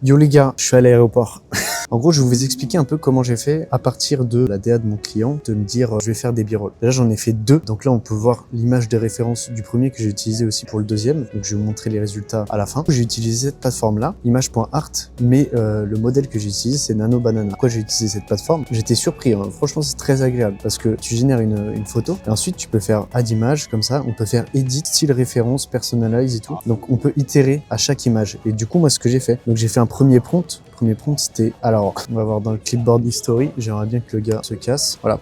Yo les gars, je suis à l'aéroport. En gros, je vais vous expliquer un peu comment j'ai fait à partir de la DA de mon client, de me dire je vais faire des b-rolls. Déjà, j'en ai fait 2. Donc là, on peut voir l'image de référence du premier que j'ai utilisé aussi pour le deuxième. Donc je vais vous montrer les résultats à la fin. J'ai utilisé cette plateforme-là, image.art, mais le modèle que j'ai utilisé, c'est Nano Banana. Pourquoi j'ai utilisé cette plateforme? J'étais surpris, hein. Franchement, c'est très agréable parce que tu génères une photo et ensuite tu peux faire add image comme ça. On peut faire edit, style référence, personalize et tout. Donc on peut itérer à chaque image. Et du coup, moi, ce que j'ai fait, donc j'ai fait un premier prompt. Premier prompt, c'était, alors, on va voir dans le clipboard history, j'aimerais bien que le gars se casse. Voilà,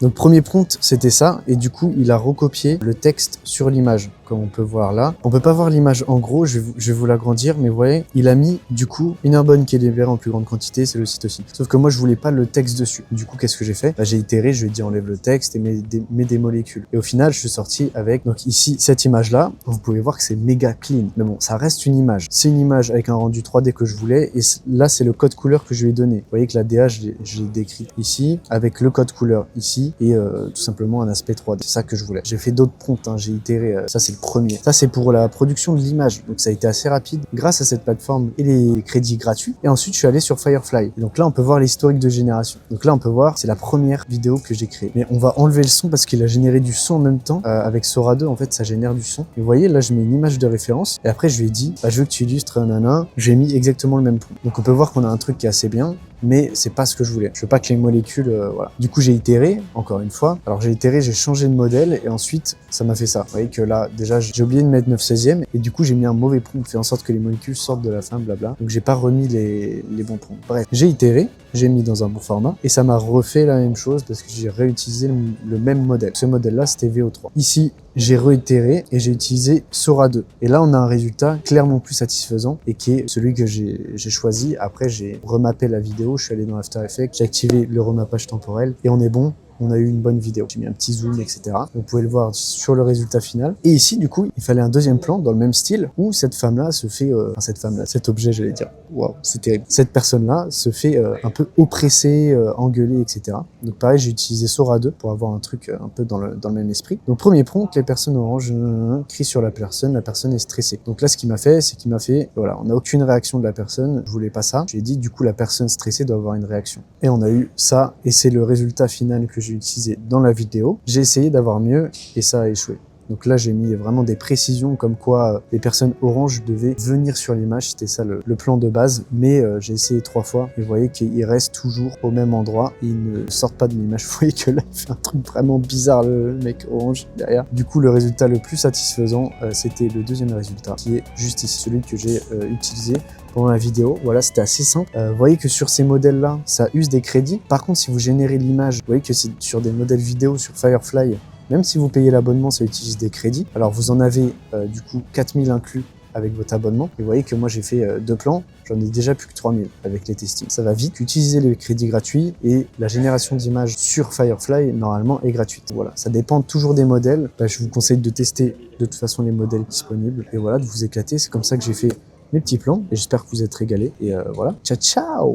donc premier prompt, c'était ça, et du coup, il a recopié le texte sur l'image, comme on peut voir là. On peut pas voir l'image en gros, je vais vous l'agrandir, mais vous voyez, il a mis, du coup, une herbonne qui est libérée en plus grande quantité, c'est le site aussi. Sauf que moi, je voulais pas le texte dessus. Du coup, qu'est-ce que j'ai fait? J'ai itéré, je lui ai dit enlève le texte et mets des molécules. Et au final, je suis sorti avec, donc ici, cette image-là, vous pouvez voir que c'est méga clean. Mais bon, ça reste une image. C'est une image avec un rendu 3D que je voulais, et là, c'est le code couleur que je lui ai donné. Vous voyez que la DA, je l'ai décrit ici, avec le code couleur ici, et tout simplement un aspect 3D. C'est ça que je voulais. J'ai fait d'autres prompts, hein. J'ai itéré, ça c'est le premier. Ça c'est pour la production de l'image, donc ça a été assez rapide grâce à cette plateforme et les crédits gratuits. Et ensuite, je suis allé sur Firefly. Et donc là, on peut voir l'historique de génération. Donc là, on peut voir, c'est la première vidéo que j'ai créée. Mais on va enlever le son parce qu'il a généré du son en même temps. Avec Sora 2, en fait, ça génère du son. Et vous voyez, là, je mets une image de référence, et après, je lui ai dit, je veux que tu illustres, nanana. J'ai mis exactement le même prompt. Donc on peut voir qu'on a un truc qui est assez bien, mais c'est pas ce que je voulais. Je veux pas que les molécules, voilà. Du coup, j'ai itéré, encore une fois. Alors, j'ai itéré, j'ai changé de modèle, et ensuite, ça m'a fait ça. Vous voyez que là, déjà, j'ai oublié de mettre 9/16e, et du coup, j'ai mis un mauvais prompt, fait en sorte que les molécules sortent de la fin, blabla. Donc, j'ai pas remis les bons prompts. Bref, j'ai itéré, j'ai mis dans un bon format, et ça m'a refait la même chose, parce que j'ai réutilisé le même modèle. Ce modèle-là, c'était VO3. Ici, j'ai réitéré et j'ai utilisé Sora 2. Et là, on a un résultat clairement plus satisfaisant et qui est celui que j'ai choisi. Après, j'ai remappé la vidéo, je suis allé dans After Effects, j'ai activé le remappage temporel et on est bon. On a eu une bonne vidéo. J'ai mis un petit zoom, etc. Vous pouvez le voir sur le résultat final. Et ici, du coup, il fallait un deuxième plan dans le même style où cette femme-là se fait... cet objet, j'allais dire. Waouh, c'est terrible. Cette personne-là se fait un peu oppressée, engueulée, etc. Donc pareil, j'ai utilisé Sora 2 pour avoir un truc un peu dans le même esprit. Donc premier prompt, les personnes oranges crient sur la personne est stressée. Donc là, ce qu'il m'a fait, c'est qu'il m'a fait... Voilà, on n'a aucune réaction de la personne. Je voulais pas ça. J'ai dit, du coup, la personne stressée doit avoir une réaction. Et on a eu ça. Et c'est le résultat final que j'ai utilisé dans la vidéo. J'ai essayé d'avoir mieux et ça a échoué. Donc là, j'ai mis vraiment des précisions comme quoi les personnes oranges devaient venir sur l'image. C'était ça le plan de base. Mais j'ai essayé 3 fois et vous voyez qu'ils restent toujours au même endroit et ils ne sortent pas de l'image. Vous voyez que là, il fait un truc vraiment bizarre, le mec orange derrière. Du coup, le résultat le plus satisfaisant, c'était le deuxième résultat qui est juste ici, celui que j'ai utilisé pendant la vidéo. Voilà, c'était assez simple. Vous voyez que sur ces modèles-là, ça use des crédits. Par contre, si vous générez l'image, vous voyez que c'est sur des modèles vidéo sur Firefly. Même si vous payez l'abonnement, ça utilise des crédits. Alors, vous en avez du coup 4000 inclus avec votre abonnement. Et vous voyez que moi, j'ai fait 2 plans. J'en ai déjà plus que 3000 avec les testings. Ça va vite. Utilisez les crédits gratuits et la génération d'images sur Firefly, normalement, est gratuite. Voilà, ça dépend toujours des modèles. Je vous conseille de tester de toute façon les modèles disponibles. Et voilà, de vous éclater. C'est comme ça que j'ai fait mes petits plans. Et j'espère que vous êtes régalés. Et voilà, ciao, ciao!